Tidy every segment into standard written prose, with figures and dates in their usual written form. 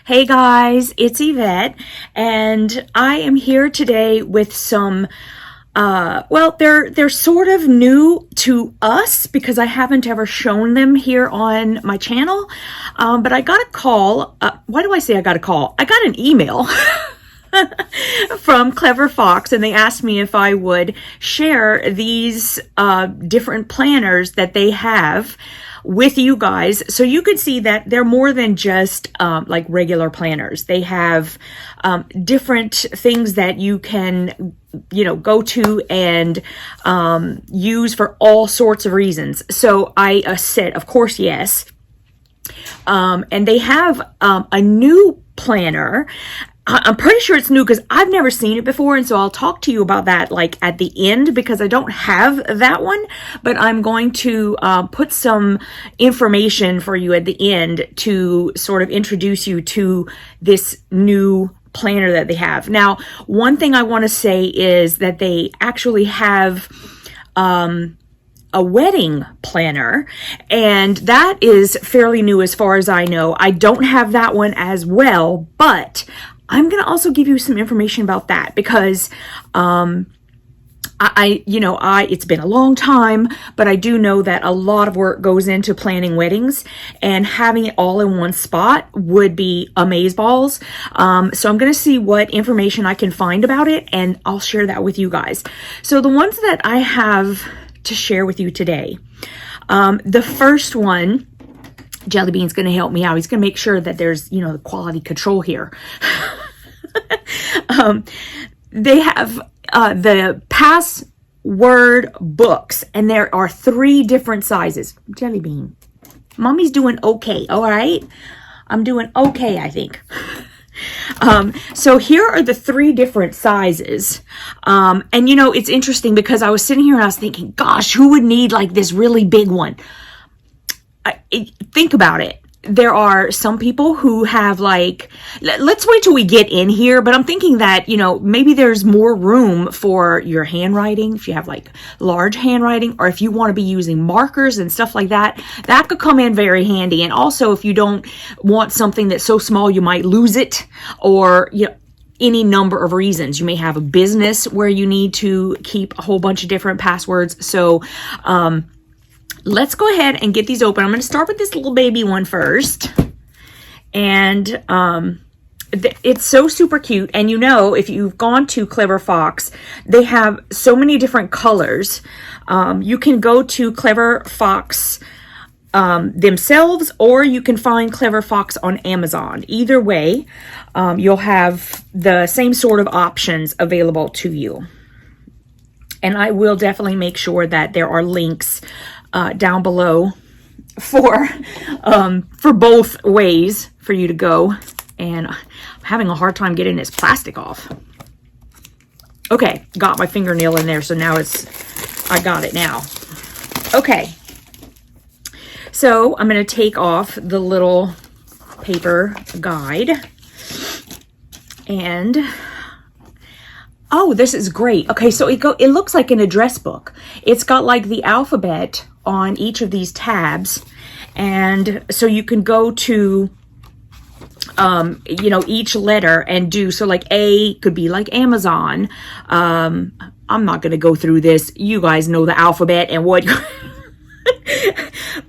Hey guys, it's Yvette, and I am here today with some, they're sort of new to us because I haven't ever shown them here on my channel, but I got a call. Why do I say I got a call? I got an email from Clever Fox, and they asked me if I would share these different planners that they have with you guys, so you could see that they're more than just like regular planners. They have different things that you can, go to and use for all sorts of reasons. So I said, of course, yes. And they have a new planner. I'm pretty sure it's new because I've never seen it before, and so I'll talk to you about that like at the end because I don't have that one, but I'm going to put some information for you at the end to sort of introduce you to this new planner that they have. Now, one thing I want to say is that they actually have a wedding planner, and that is fairly new as far as I know. I don't have that one as well, but I'm going to also give you some information about that because, it's been a long time, but I do know that a lot of work goes into planning weddings, and having it all in one spot would be amazeballs. So I'm going to see what information I can find about it, and I'll share that with you guys. So the ones that I have to share with you today, the first one, Jellybean's going to help me out. He's going to make sure that there's, the quality control here. They have the password books, and there are 3 different sizes. Jellybean, Mommy's doing okay, all right? I'm doing okay, I think. So here are the 3 different sizes. And it's interesting because I was sitting here and I was thinking, gosh, who would need like this really big one? Think about it. There are some people who have like, let's wait till we get in here, but I'm thinking that, maybe there's more room for your handwriting, if you have like large handwriting, or if you want to be using markers and stuff like that, that could come in very handy. And also if you don't want something that's so small you might lose it, or, any number of reasons. You may have a business where you need to keep a whole bunch of different passwords. So, let's go ahead and get these open. I'm going to start with this little baby one first. And it's so super cute. And if you've gone to Clever Fox, they have so many different colors. You can go to Clever Fox themselves, or you can find Clever Fox on Amazon. Either way, you'll have the same sort of options available to you. And I will definitely make sure that there are links down below for both ways for you to go. And I'm having a hard time getting this plastic off. Okay, got my fingernail in there, so now I got it now. Okay, so I'm going to take off the little paper guide, and oh, this is great. Okay, so it looks like an address book. It's got like the alphabet on each of these tabs, and so you can go to each letter and do, so like A could be like Amazon. I'm not going to go through this. You guys know the alphabet and what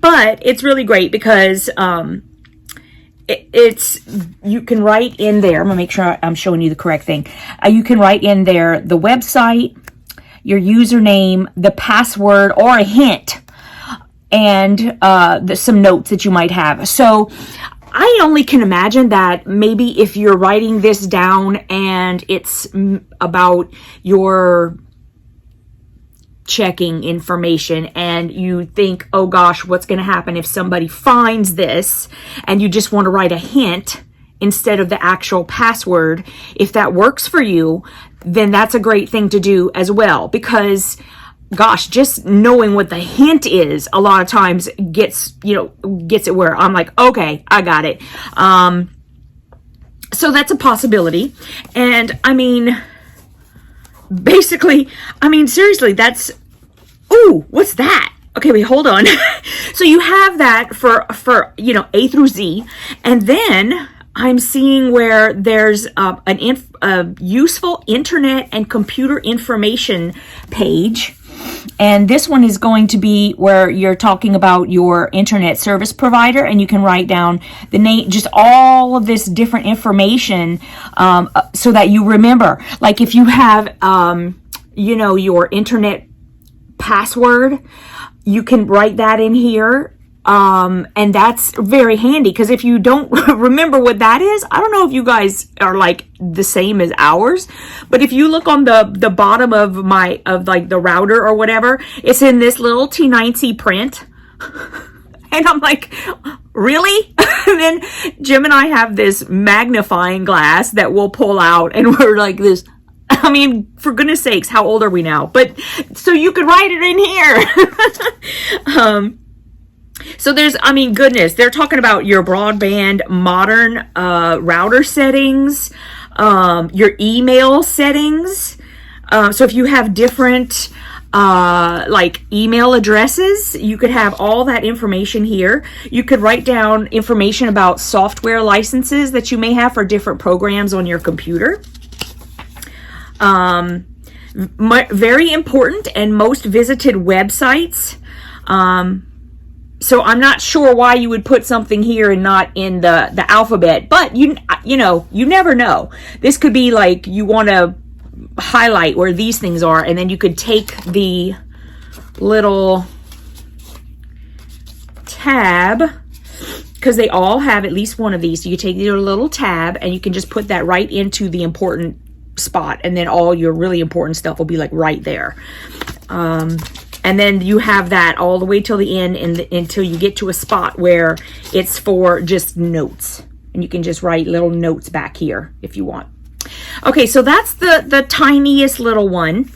but it's really great because you can write in there. I'm gonna make sure I'm showing you the correct thing. You can write in there the website, your username, the password, or a hint, and some notes that you might have. So I only can imagine that maybe if you're writing this down and it's about your checking information and you think, oh gosh, what's going to happen if somebody finds this, and you just want to write a hint instead of the actual password. If that works for you, then that's a great thing to do as well, because gosh, just knowing what the hint is a lot of times gets it where I'm like, okay, I got it. So that's a possibility. And seriously, that's, ooh, what's that? Okay, wait, hold on. So you have that for A through Z. And then I'm seeing where there's a useful internet and computer information page. And this one is going to be where you're talking about your internet service provider, and you can write down the name, just all of this different information, so that you remember. Like if you have, your internet password, you can write that in here. And that's very handy, because if you don't remember what that is, I don't know if you guys are like the same as ours, but if you look on the bottom of like the router or whatever, it's in this little T9C print. And I'm like, really? And then Jim and I have this magnifying glass that we'll pull out, and we're like this. I mean, for goodness sakes, how old are we now? But so you could write it in here. So there's, goodness, they're talking about your broadband modern router settings, your email settings. So if you have different like email addresses, you could have all that information here. You could write down information about software licenses that you may have for different programs on your computer. Very important and most visited websites. So I'm not sure why you would put something here and not in the alphabet, but you never know. This could be like you want to highlight where these things are, and then you could take the little tab, because they all have at least one of these. So you take your little tab and you can just put that right into the important spot, and then all your really important stuff will be like right there. And then you have that all the way till the end, until you get to a spot where it's for just notes. And you can just write little notes back here if you want. Okay, so that's the tiniest little one,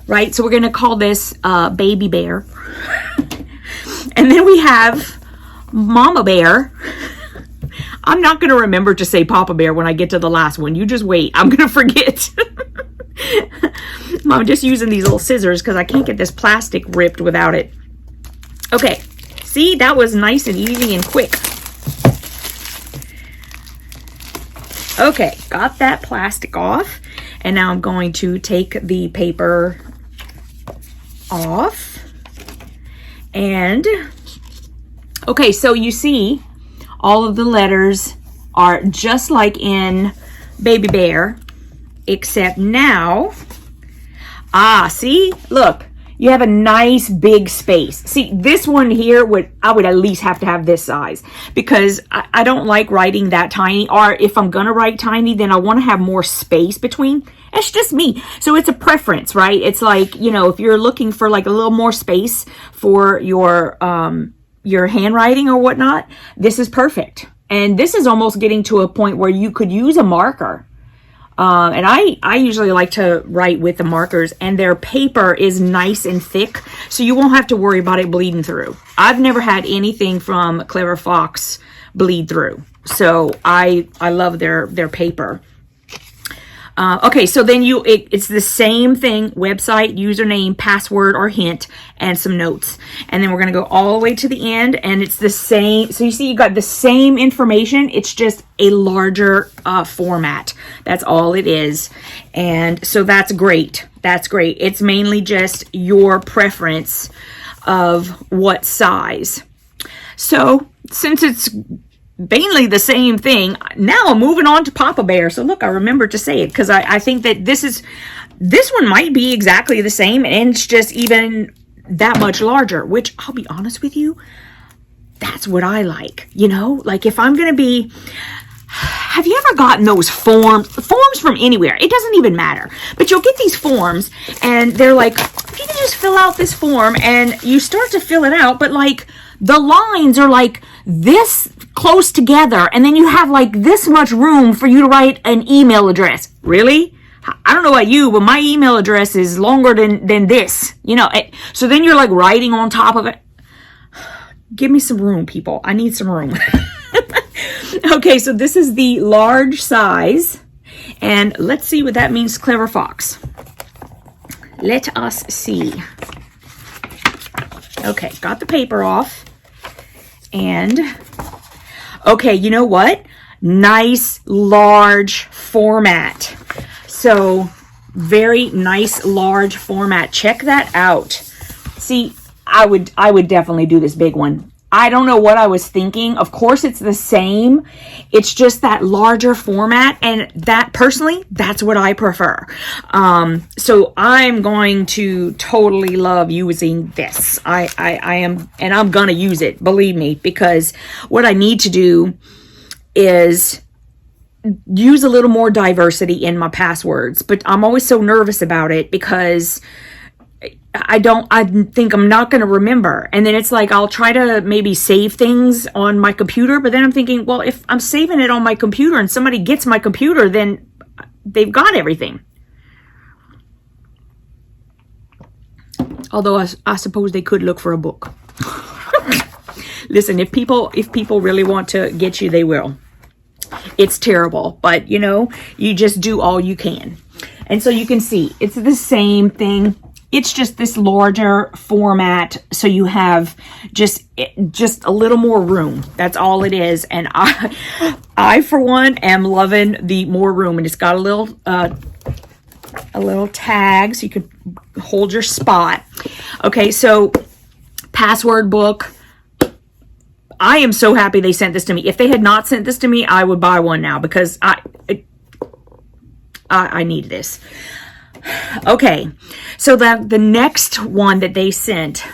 right? So we're going to call this Baby Bear. And then we have Mama Bear. I'm not going to remember to say Papa Bear when I get to the last one. You just wait. I'm going to forget. I'm just using these little scissors because I can't get this plastic ripped without it. Okay, see, that was nice and easy and quick. Okay, got that plastic off, and now I'm going to take the paper off. And okay, so you see all of the letters are just like in Baby Bear, except now, see, look, you have a nice big space. See, this one here I would at least have to have this size, because I don't like writing that tiny, or if I'm gonna write tiny, then I want to have more space between. It's just me. So it's a preference, right? It's like, if you're looking for like a little more space for your handwriting or whatnot, this is perfect. And this is almost getting to a point where you could use a marker. And I usually like to write with the markers, and their paper is nice and thick, so you won't have to worry about it bleeding through. I've never had anything from Clever Fox bleed through, so I love their paper. Okay, so then it's the same thing: website, username, password or hint, and some notes. And then we're going to go all the way to the end, and it's the same. So you see, you got the same information. It's just a larger format. That's all it is. And so that's great. That's great. It's mainly just your preference of what size. So since it's mainly the same thing, now I'm moving on to Papa Bear. So look, I remembered to say it, because I think that this one might be exactly the same, and it's just even that much larger, which I'll be honest with you, that's what I like. Like if I'm going to be, have you ever gotten those forms from anywhere? It doesn't even matter, but you'll get these forms and they're like, you can just fill out this form, and you start to fill it out, but like the lines are like this close together, and then you have like this much room for you to write an email address. Really? I don't know about you, but my email address is longer than this, so then you're like writing on top of it. Give me some room, people. I need some room. Okay, so this is the large size, and let's see what that means, Clever Fox. Let us see. Okay, got the paper off. And okay, you know what? Nice, large format. So, very nice, large format. Check that out. See, I would definitely do this big one. I don't know what I was thinking. Of course, it's the same. It's just that larger format. And that, personally, that's what I prefer. So I'm going to totally love using this. I am, and I'm going to use it, believe me, because what I need to do is use a little more diversity in my passwords. But I'm always so nervous about it because I think I'm not going to remember. And then it's like, I'll try to maybe save things on my computer, but then I'm thinking, well, if I'm saving it on my computer and somebody gets my computer, then they've got everything. Although I suppose they could look for a book. Listen, if people really want to get you, they will. It's terrible, but you know, you just do all you can. And so you can see, it's the same thing. It's just this larger format, so you have just a little more room. That's all it is. And I for one am loving the more room, and it's got a little tag so you can hold your spot. Okay, so password book. I am so happy they sent this to me. If they had not sent this to me, I would buy one now because I need this. Okay, so the next one that they sent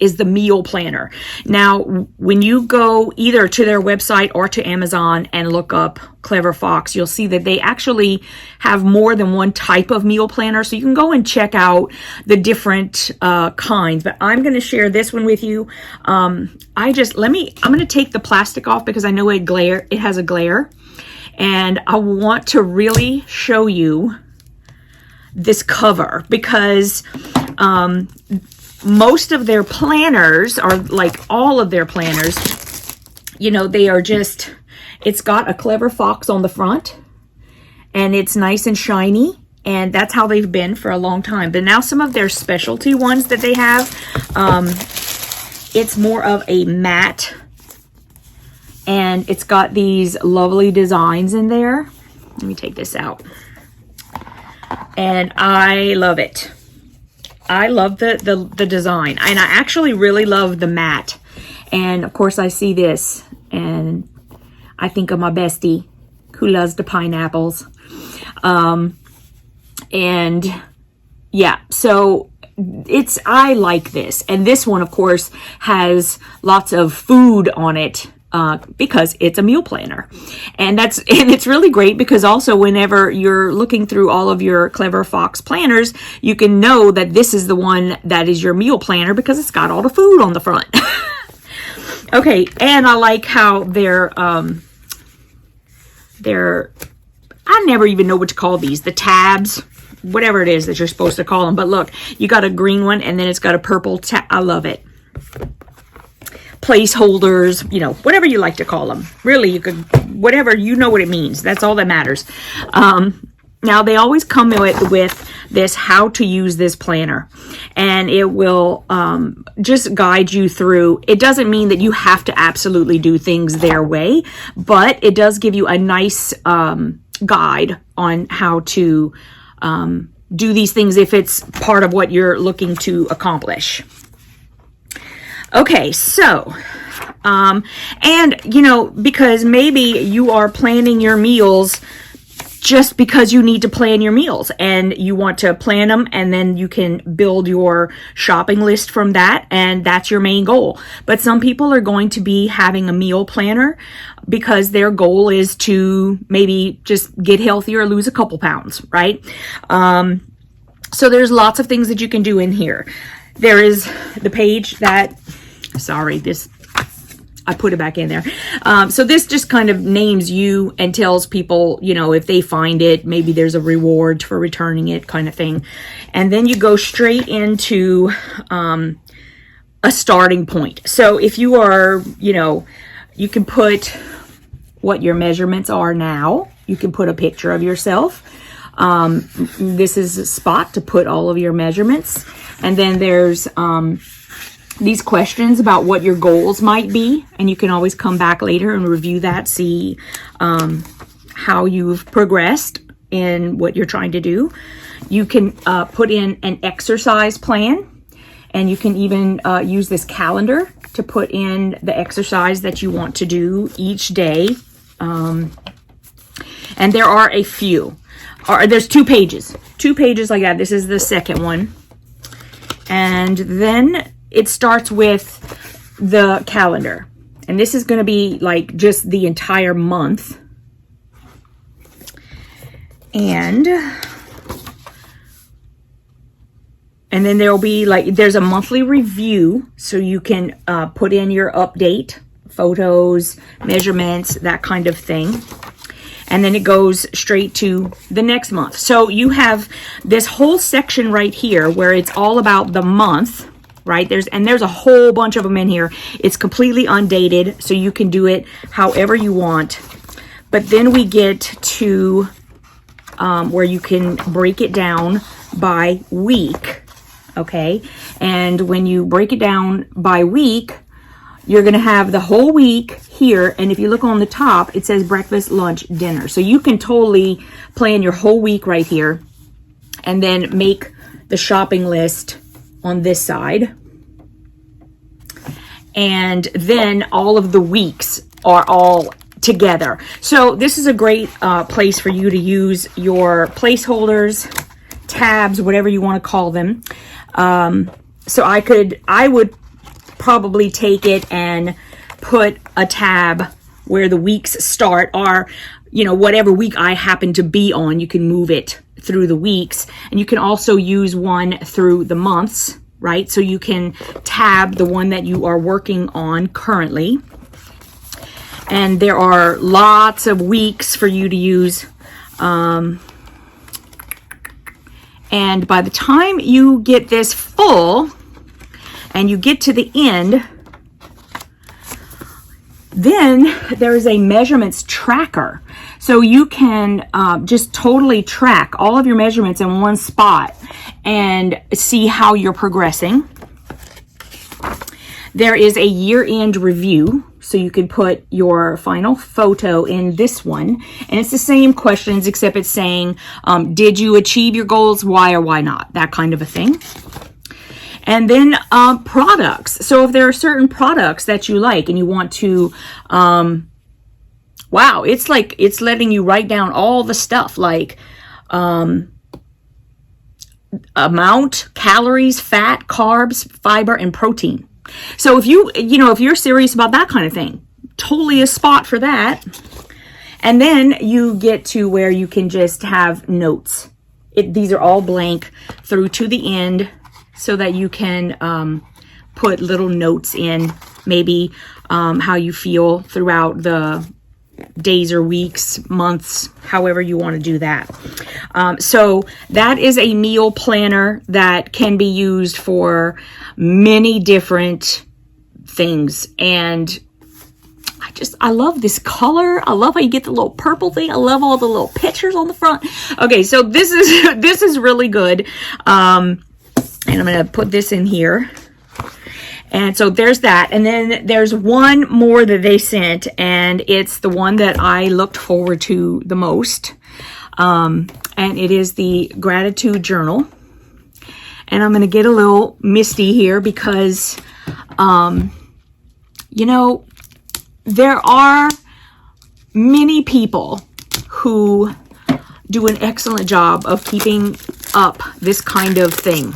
is the meal planner. Now, when you go either to their website or to Amazon and look up Clever Fox, you'll see that they actually have more than one type of meal planner. So you can go and check out the different kinds. But I'm going to share this one with you. I'm going to take the plastic off because I know it has a glare. And I want to really show you this cover because most of their planners, or like all of their planners, you know, they are just, it's got a Clever Fox on the front and it's nice and shiny, and that's how they've been for a long time. But now some of their specialty ones that they have, it's more of a matte, and it's got these lovely designs in there. Let me take this out. And I love it. I love the design. And I actually really love the matte. And of course I see this and I think of my bestie who loves the pineapples. And yeah, so I like this. And this one, of course, has lots of food on it. Because it's a meal planner, and it's really great because also whenever you're looking through all of your Clever Fox planners, you can know that this is the one that is your meal planner because it's got all the food on the front. Okay, and I like how they're I never even know what to call these, the tabs, whatever it is that you're supposed to call them. But look, you got a green one and then it's got a purple tab. I love it. Placeholders, you know, whatever you like to call them. Really, you could, whatever, you know what it means. That's all that matters. Now, they always come with this how to use this planner, and it will just guide you through. It doesn't mean that you have to absolutely do things their way, but it does give you a nice guide on how to do these things if it's part of what you're looking to accomplish. Okay, so, and, you know, because maybe you are planning your meals just because you need to plan your meals and you want to plan them, and then you can build your shopping list from that, and that's your main goal. But some people are going to be having a meal planner because their goal is to maybe just get healthier or lose a couple pounds, right? So there's lots of things that you can do in here. There is the page that... Sorry, I put it back in there. So this just kind of names you and tells people, you know, if they find it, maybe there's a reward for returning it, kind of thing. And then you go straight into a starting point. So if you are, you know, you can put what your measurements are now. You can put a picture of yourself. This is a spot to put all of your measurements. And then there's these questions about what your goals might be, and you can always come back later and review that, see how you've progressed in what you're trying to do. You can put in an exercise plan, and you can even use this calendar to put in the exercise that you want to do each day. And there are a few. There's 2 pages. 2 pages like that. This is the second one. And then it starts with the calendar. And this is going to be like just the entire month. And then there'll be like, there's a monthly review. So you can put in your update, photos, measurements, that kind of thing. And then it goes straight to the next month. So you have this whole section right here where it's all about the month, right? There's a whole bunch of them in here. It's completely undated, so you can do it however you want. But then we get to where you can break it down by week, okay? And when you break it down by week, you're going to have the whole week here. And if you look on the top, it says breakfast, lunch, dinner. So you can totally plan your whole week right here and then make the shopping list on this side. And then all of the weeks are all together. So this is a great place for you to use your placeholders, tabs, whatever you want to call them. So I would probably take it and put a tab where the weeks start, or whatever week I happen to be on, you can move it through the weeks. And you can also use one through the months, right? So you can tab the one that you are working on currently. And there are lots of weeks for you to use. And by the time you get this full and you get to the end, then there is a measurements tracker. So you can just totally track all of your measurements in one spot and see how you're progressing. There is a year-end review. So you can put your final photo in this one. And it's the same questions, except it's saying, did you achieve your goals? Why or why not? That kind of a thing. And then products. So if there are certain products that you like and you want to, wow, it's like, it's letting you write down all the stuff like amount, calories, fat, carbs, fiber, and protein. So if if you're serious about that kind of thing, totally a spot for that. And then you get to where you can just have notes. These are all blank through to the end so that you can put little notes in, maybe how you feel throughout the days or weeks, months, however you want to do that. So that is a meal planner that can be used for many different things. And I love this color. I love how you get the little purple thing. I love all the little pictures on the front. Okay, so this is really good. And I'm going to put this in here. And so there's that. And then there's one more that they sent, and it's the one that I looked forward to the most. And it is the gratitude journal. And I'm going to get a little misty here because, there are many people who do an excellent job of keeping up this kind of thing.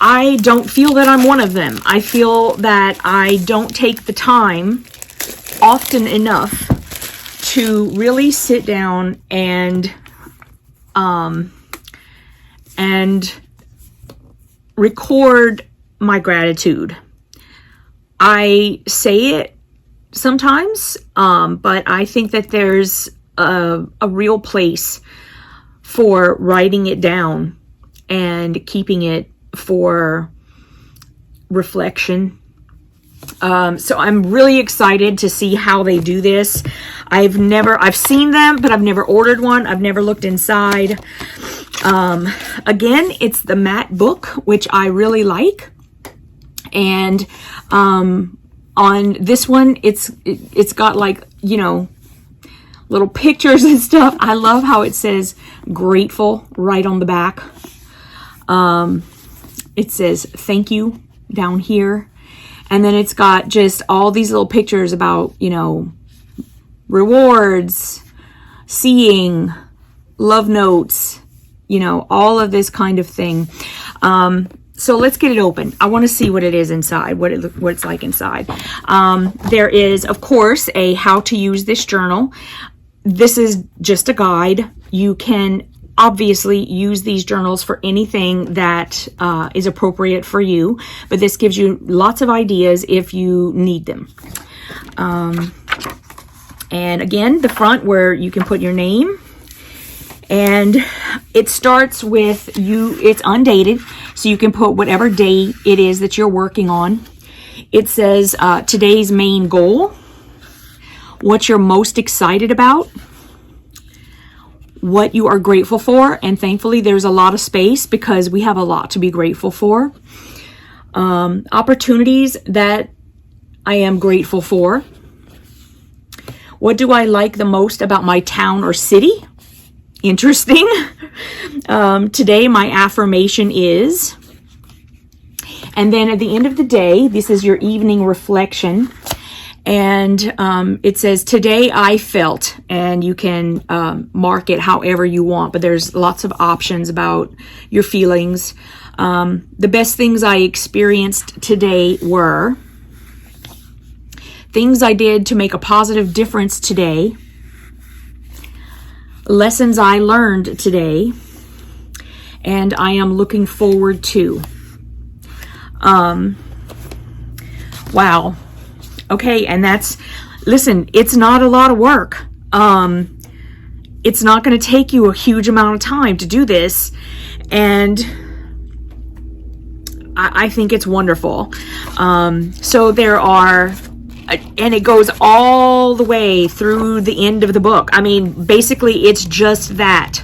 I don't feel that I'm one of them. I feel that I don't take the time often enough to really sit down and record my gratitude. I say it sometimes, but I think that there's a real place for writing it down and keeping it for reflection. So I'm really excited to see how they do this. I've seen them, but I've never ordered one. I've never looked inside. Again, it's the matte book, which I really like. And on this one, it's got like, you know, little pictures and stuff. I love how it says grateful right on the back. It says thank you down here. And then it's got just all these little pictures about, you know, rewards, seeing, love notes, you know, all of this kind of thing. So let's get it open. I want to see what it is inside, what it's like inside. There is, of course, a how to use this journal. This is just a guide. You can obviously use these journals for anything that is appropriate for you, but this gives you lots of ideas if you need them. And again, the front where you can put your name. And it starts with it's undated, so you can put whatever day it is that you're working on. It says today's main goal, what you're most excited about, what you are grateful for, and thankfully there's a lot of space because we have a lot to be grateful for. Opportunities that I am grateful for. What do I like the most about my town or city? Interesting. Today my affirmation is, and then at the end of the day, this is your evening reflection, and it says today I felt, and you can mark it however you want, but there's lots of options about your feelings. The best things I experienced today were things I did to make a positive difference today, lessons I learned today, and I am looking forward to. Wow. Okay, and listen, it's not a lot of work. It's not going to take you a huge amount of time to do this, and I think it's wonderful. So there are, and it goes all the way through the end of the book. I mean, basically, it's just that.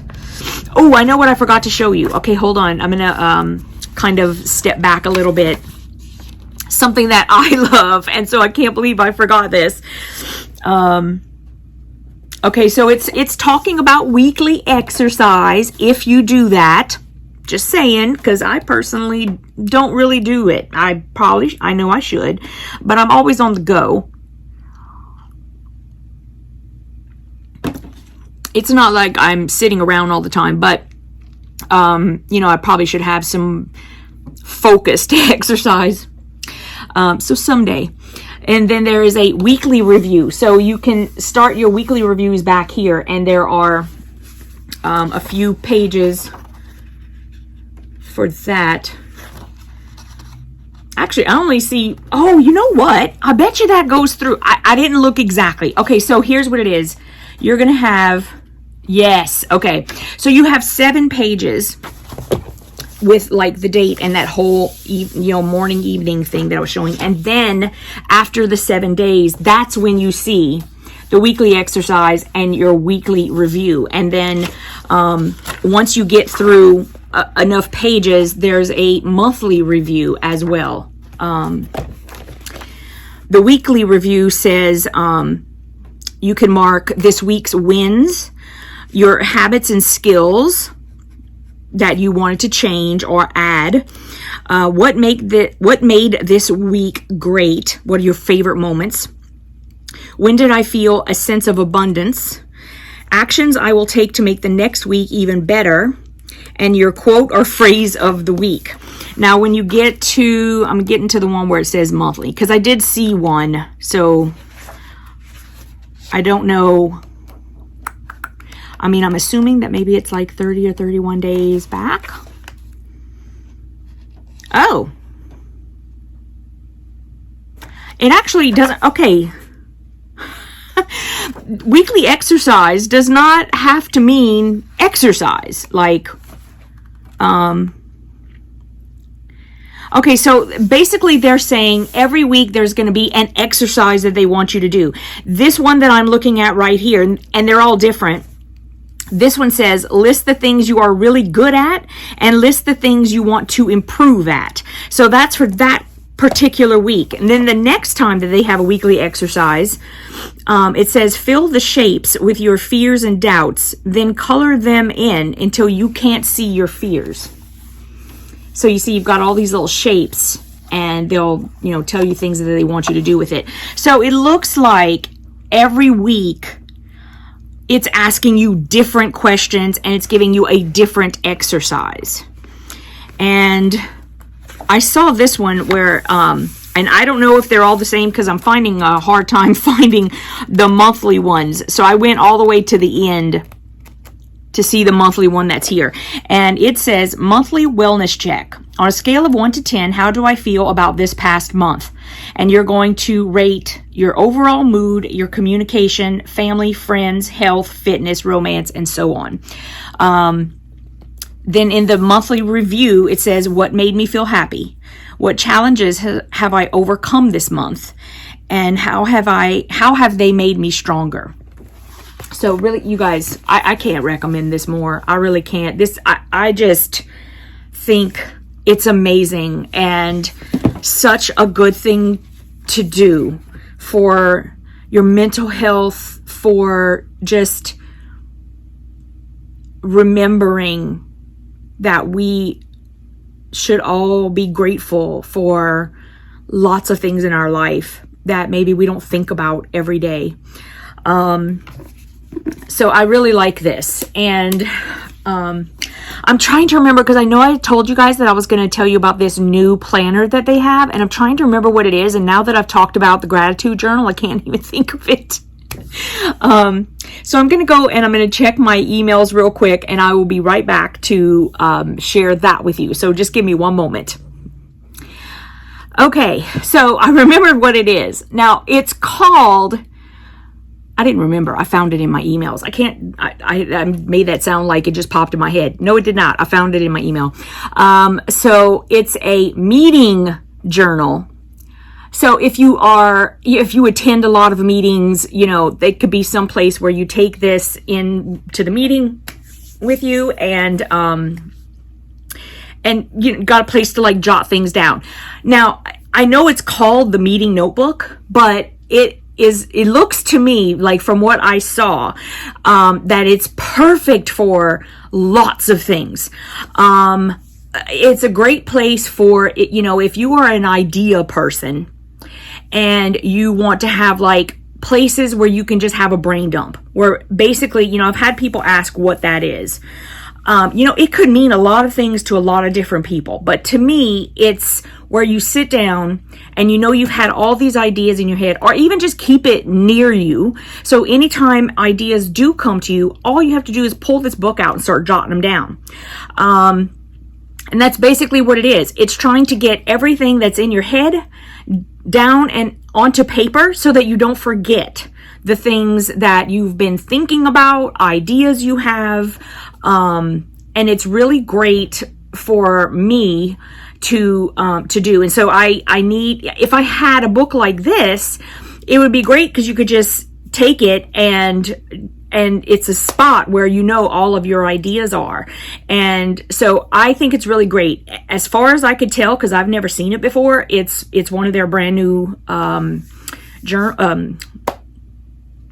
Oh, I know what I forgot to show you. Okay, hold on. I'm going to kind of step back a little bit. Something that I love, and so I can't believe I forgot this. Okay, so it's talking about weekly exercise if you do that. Just saying, because I personally don't really do it. I know I should, but I'm always on the go. It's not like I'm sitting around all the time, but, you know, I probably should have some focused exercise. So someday. And then there is a weekly review. So you can start your weekly reviews back here, and there are a few pages for that. Actually, I only see, oh, you know what? I bet you that goes through. I didn't look exactly. Okay, so here's what it is. You're going to have, yes, okay. So you have 7 pages with like the date and that whole, you know, morning, evening thing that I was showing. And then after the 7 days, that's when you see the weekly exercise and your weekly review. And then once you get through enough pages, there's a monthly review as well. The weekly review says you can mark this week's wins, your habits and skills that you wanted to change or add, what made this week great, what are your favorite moments, when did I feel a sense of abundance, actions I will take to make the next week even better, and your quote or phrase of the week. Now, when you get to, I'm getting to the one where it says monthly, because I did see one, so I don't know. I mean, I'm assuming that maybe it's like 30 or 31 days back. Oh. It actually doesn't, okay. Weekly exercise does not have to mean exercise, like, okay, so basically they're saying every week there's going to be an exercise that they want you to do. This one that I'm looking at right here, and they're all different, This one says, list the things you are really good at and list the things you want to improve at. So that's for that particular week. And then the next time that they have a weekly exercise, it says, fill the shapes with your fears and doubts, then color them in until you can't see your fears. So you see, you've got all these little shapes, and they'll, you know, tell you things that they want you to do with it. So it looks like every week it's asking you different questions and it's giving you a different exercise. And I saw this one where, and I don't know if they're all the same because I'm finding a hard time finding the monthly ones. So I went all the way to the end to see the monthly one that's here. And it says, monthly wellness check. On a scale of 1 to 10, how do I feel about this past month? And you're going to rate your overall mood, your communication, family, friends, health, fitness, romance, and so on. Then in the monthly review, it says, what made me feel happy? What challenges have I overcome this month? And how have they made me stronger? So really, you guys, I can't recommend this more. I really can't. I just think it's amazing and such a good thing to do for your mental health, for just remembering that we should all be grateful for lots of things in our life that maybe we don't think about every day. So I really like this. And I'm trying to remember, because I know I told you guys that I was going to tell you about this new planner that they have, and I'm trying to remember what it is. And now that I've talked about the gratitude journal, I can't even think of it. So I'm going to go and I'm going to check my emails real quick, and I will be right back to share that with you. So just give me one moment. Okay, so I remembered what it is. Now it's called, I didn't remember. I found it in my emails. I made that sound like it just popped in my head. No, it did not. I found it in my email. So it's a meeting journal. So if you attend a lot of meetings, you know, they could be some place where you take this in to the meeting with you, and you got a place to like jot things down. Now, I know it's called the meeting notebook, but it looks to me like, from what I saw, that it's perfect for lots of things. It's a great place for, you know, if you are an idea person and you want to have like places where you can just have a brain dump, where basically, you know, I've had people ask what that is. You know, it could mean a lot of things to a lot of different people, but to me, it's where you sit down and you know you've had all these ideas in your head, or even just keep it near you. So anytime ideas do come to you, all you have to do is pull this book out and start jotting them down. And that's basically what it is. It's trying to get everything that's in your head down and onto paper so that you don't forget the things that you've been thinking about, ideas you have. And it's really great for me to do. And so I need, if I had a book like this, it would be great because you could just take it and it's a spot where you know all of your ideas are. And so I think it's really great. As far as I could tell, because I've never seen it before, it's one of their brand new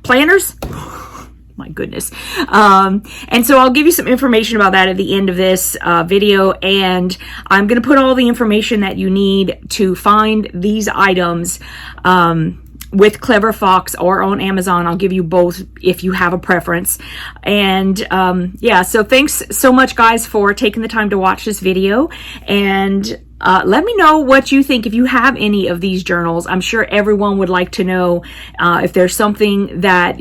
planners. My goodness. And so I'll give you some information about that at the end of this video, and I'm going to put all the information that you need to find these items with Clever Fox or on Amazon. I'll give you both if you have a preference. And yeah, so thanks so much, guys, for taking the time to watch this video. And let me know what you think, if you have any of these journals. I'm sure everyone would like to know if there's something that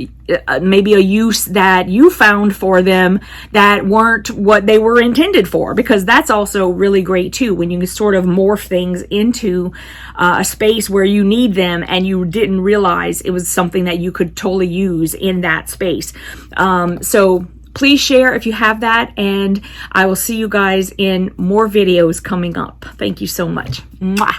maybe a use that you found for them that weren't what they were intended for, because that's also really great too, when you can sort of morph things into a space where you need them and you didn't realize it was something that you could totally use in that space. So please share if you have that, and I will see you guys in more videos coming up. Thank you so much. Mwah.